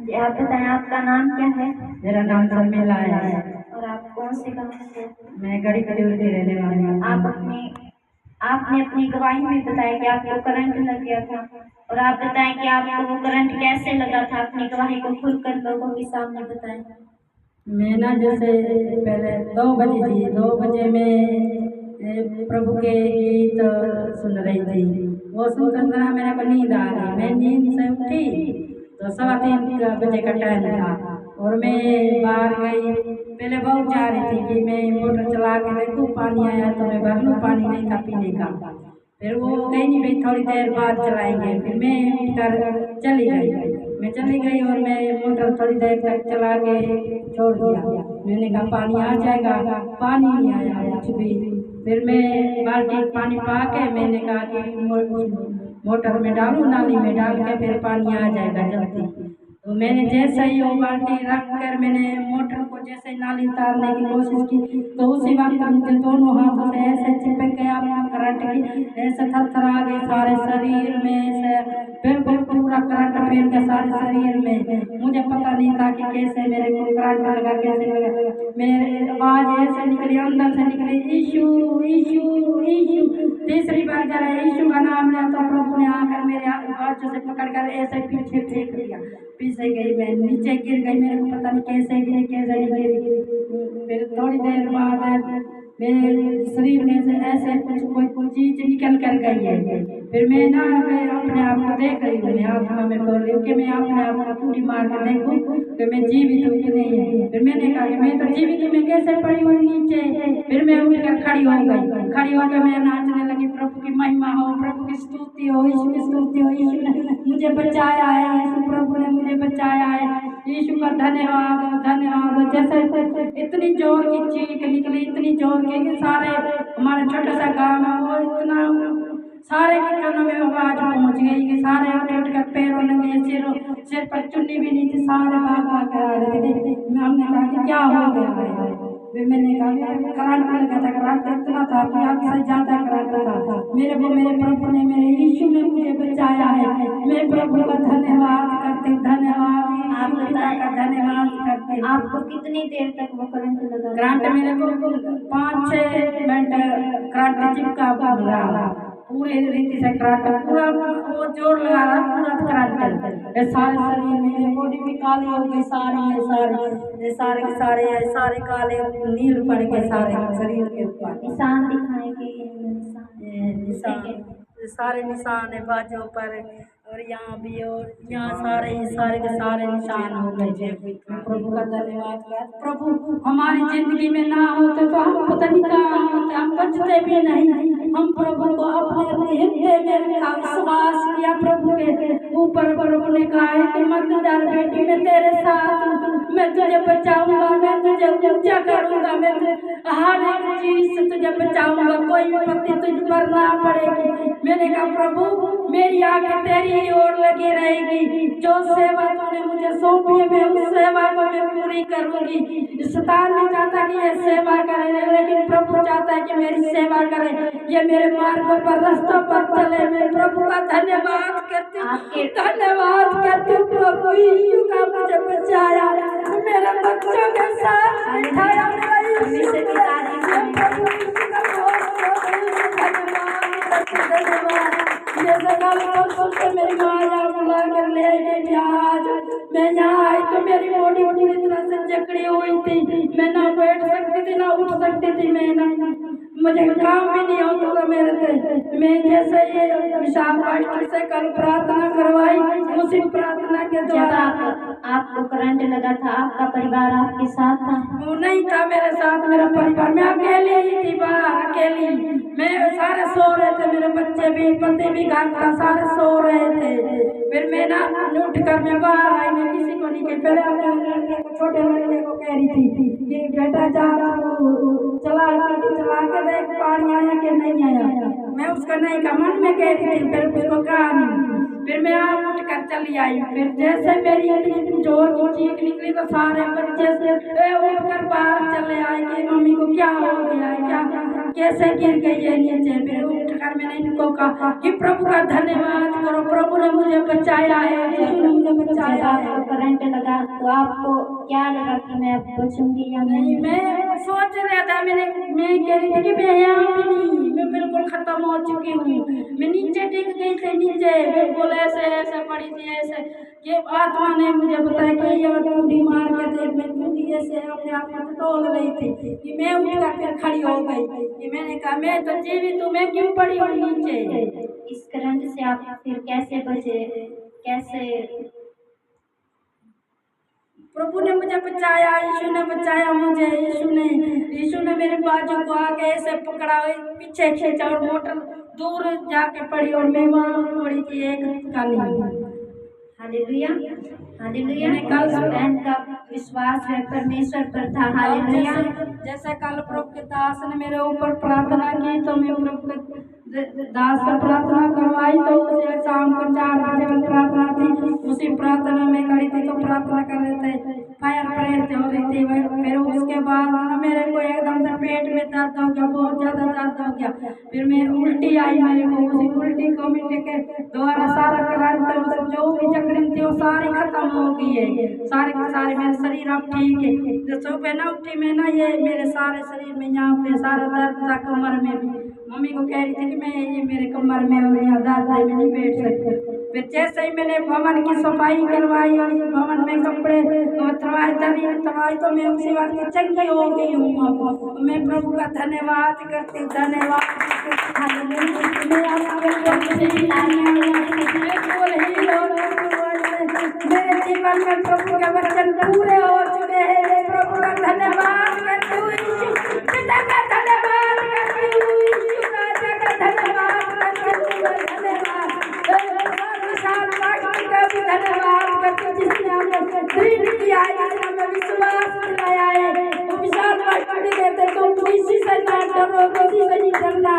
जी आप बताएं, आपका नाम क्या है? मेरा नाम शर्मिला है। और आप कौन से गाँव से? मैं गड़ी खजूर की रहने वाली हूँ। आपने अपनी गवाही में बताया कि आपको करंट लग गया था, और आप बताएं कि आपको वो करंट कैसे लगा था। अपनी गवाही को खुलकर लोगों के सामने बताएं। मैं ना जैसे पहले 2 बजे थी, 2 बजे में प्रभु के गीत सुन रही थी। वो सुनकर सुना मेरे को नींद आ गई। मैं नींद से उठी तो 3:15 बजे का टाइम था और मैं बाहर गई। पहले बहुत जा रही थी कि मैं मोटर चला के देखूँ पानी आया तो मैं भर लूँ, पानी नहीं था पीने का। फिर वो कहीं नहीं भाई थोड़ी देर बाद चलाएंगे। फिर मैं उठकर चली गई और मैं मोटर थोड़ी देर तक चला के छोड़ दिया। मैंने कहा पानी आ जाएगा, पानी नहीं आया कुछ भी। फिर मैं बाल्टी पानी पा के मैंने कहा कि मोटर में डालूं, नाली में डाल के फिर पानी आ जाएगा जल्दी। तो मैंने जैसे ही वो बाल्टी रख कर मैंने मोटर को जैसे नाली उतारने की कोशिश की तो उसी वक्त मुझे दोनों हाथों से ऐसे चिपक गया करंट की, ऐसे थरथरा गई सारे शरीर में से बिल्कुल पूरा करंट फैल गया सारे शरीर में। मुझे पता नहीं था कि कैसे मेरे को करंट लगा, कैसे लगा। मेरी आवाज ऐसे निकली, अंदर से निकली, यीशु यीशु यीशु। तीसरी बार जरा यीशु का नाम लिया तो प्रभु ने आकर मेरे हाथ से पकड़कर ऐसे पीछे फेंक दिया। पीछे गई, मैं नीचे गिर गई। मेरे को पता नहीं कैसे गिरी कैसे नहीं गिरी। फिर थोड़ी देर बाद मेरे शरीर में से ऐसे कोई चीज निकल कर गई है। फिर मैं अपने आप को देख रही हूँ, आत्मा में बोल रही हूँ कि मैं अपने आप को पूरी मार कर देखूँ कि मैं जीवित हूँ कि नहीं है। फिर मैंने कहा कि मैं तो जीवित हूँ, मैं कैसे पड़ी हूँ नीचे। फिर मैं उठकर खड़ी हो गई। खड़ी होकर मैं नाचने लगी, प्रभु की महिमा हो, प्रभु की स्तुति हो, यीशु की स्तुति हो। यीशु ने मुझे बचाया है, यीशु प्रभु ने मुझे बचाया है, यीशु का धन्यवाद हो, धन्यवाद हो। जैसे इतनी जोर की चीख निकली, इतनी जोर की कि सारे हमारे छोटा सा गाँव है वो इतना सारे के कानों में आवाज पहुंच गई कि सारे उठ कर पैरों लगे, सिर पर चुन्नी भी नहीं थी, सारे भाग कर आ रहे थे। हमने कहा कि क्या हो गया है। मैंने कहा करंट लगा था, करंट इतना था कि हद से ज्यादा करंट था। मेरे प्रभु ने, मेरे यीशु ने मुझे बचाया है। मैं प्रभु का धन्यवाद करती, धन्यवाद का धन्यवाद करती। आपको कितनी देर तक वो करंट लगा? करंट मेरे को 5-6 मिनट करंट चिपका रहा, पूरी रीति से करंट पूरा वो जोर लगा रहा, पूरा करंट सारे शरीर में, बॉडी भी काली हो गई, सारे काले नील पड़ गए सारे शरीर के ऊपर। निशान दिखाएंगे, सारे निशान है बाजू पर और यहाँ भी, और यहाँ सारे के सारे निशान हो गए। प्रभु का धन्यवाद कर। प्रभु हमारी जिंदगी में ना होते तो हम पता नहीं कहाँ होते, हम बचते भी नहीं। हम प्रभु को अपने हृदय में विश्वास किया, प्रभु के ऊपर। प्रभु ने कहा है कि मत डर बेटी, मैं तेरे साथ हूँ, मैं तुझे बचाऊंगा, मैं तुझे ऊंचा करूंगा, मैं हर एक चीज से तुझे बचाऊंगा, कोई विपत्ति तुझ पर ना पड़ेगी। मैंने कहा प्रभु मेरी आंखें तेरी ही ओर लगी रहेगी, जो सेवा तूने मुझे सौंपी है मैं उस सेवा को मैं पूरी करूंगी। शैतान नहीं चाहता कि ये सेवा करे, लेकिन प्रभु चाहता है कि मेरी सेवा करे, ये मेरे मार्ग पर रास्तों पर चले। मैं प्रभु का धन्यवाद करती हूँ, धन्यवाद करती हूँ। प्रभु यीशु का मुझे बचाया, मेरे बच्चों के साथ बिठाया, मेरा यीशु से प्रभु यीशु का धन्यवाद। ये सकाल सुनते मेरी माँ यहाँ बुला कर ले गई। आज मैं यहाँ आई तो मेरी बॉडी पूरी तरह से जकड़ी हुई थी, मैं ना बैठ सकती थी ना उठ सकती थी, मैं ना मुझे काम भी नहीं होता था मेरे से। मैं जैसे ये विशाल पास्टर से कल प्रार्थना करवाई, उसी प्रार्थना के द्वारा आपको करंट लगा था, आपका परिवार आपके साथ था? वो नहीं था मेरे साथ, मेरा परिवार, मैं अकेली ही थी बाहर, अकेली। मैं सारे सो रहे थे, मेरे बच्चे भी, पति भी घर था, सारे सो रहे थे। फिर मैं ना उठ कर मैं बाहर आई, मैं किसी को नहीं कही। पहले अपने लड़के को, छोटे लड़के को कह रही थी कि बेटा जा चला के देख पानी आया कि नहीं आया। मैं उसको नहीं कहा, मन में कह रही थी, फिर उसको कहा नहीं। फिर मैं आप उठ कर चली आई। फिर जैसे मेरी इतनी जोर की चीख निकली तो सारे बच्चे से उठ कर बाहर चले आए कि मम्मी को क्या हो गया है, क्या कैसे गिर गई है नीचे। फिर उठ कर मैंने इनको कहा कि प्रभु का धन्यवाद करो, प्रभु ने मुझे बचाया है, यीशु ने मुझे बचाया है। करंट करंट लगा तो आपको क्या लगा कि मैं अब बचूंगी या नहीं, नहीं? मैं सोच रहा था, मैं कह रही थी कि मैं यहाँ भी नहीं, मैं बिल्कुल खत्म हो चुकी हूँ। मैं नीचे टिक गई थी, नीचे बिल्कुल ऐसे ऐसे पड़ी थी, ऐसे ये आत्मा ने मुझे बताया कि ये टूटी मार के देख, मैं टूटी ऐसे अपने आप को तोल रही थी कि मैं उठ कर फिर खड़ी हो गई कि मैंने कहा मैं तो जीवित हूँ, मैं क्यों पड़ी हूँ नीचे। इस करंट से आप फिर कैसे बचे, कैसे? प्रभु ने मुझे बचाया, यीशु ने बचाया मुझे, यीशु ने मेरे बाजू को आके ऐसे पकड़ा, पीछे खींचा और मोटर दूर जाके पड़ी और मैं वहाँ पड़ी थी एक काली। Hallelujah, hallelujah. मैंने कल इस बहन का विश्वास है परमेश्वर पर था। हालेलुया। जैसे कल प्रभु के दास ने मेरे ऊपर प्रार्थना की तो मैं प्रभु के दास से प्रार्थना करवाई, तो उसे शाम को 4 बजे तक प्रार्थना थी, उसी प्रार्थना में खड़ी थी तो प्रार्थना कर रहे थे, फायर प्रेयर हो रही थी। फिर उसके बाद ना मेरे को एकदम से पेट में दर्द हो गया, बहुत ज्यादा दर्द हो गया, फिर मैं उल्टी आई मेरे को, उसी उल्टी को मिट्टी के द्वारा सारा करंट जो भी जकड़न थी वो सारी खत्म हो गई है, सारे के सारे मेरे शरीर अब ठीक है। तो सुबह ना उठी मैं ना, ये मेरे सारे शरीर में यहाँ पे सारा दर्द था, कमर में भी। मम्मी को कह रही थी कि मैं ये मेरे कमर में और यहाँ दर्द है, मैं नहीं बैठ सकती। फिर जैसे ही मैंने भवन की सफाई करवाई और भवन में कपड़े तवाई तो मैं उसी वक्त चंगी हो गई हूँ। मैं प्रभु का धन्यवाद करती हूँ, धन्यवाद। मेरे जीवन में प्रभु के वचन पूरे हो चुके हैं, मैं प्रभु का धन्यवाद करती हूँ, पिता का धन्यवाद करती हूँ, यीशु राजा का धन्यवाद करती हूँ, धन्यवाद धन्यवाद करती हूँ, जिसने हमें दृढ़ किया है, जिसने हमें विश्वास दिलाया है। वो विशाल कहते तो किसी से ना डरो, किसी से नहीं डरना।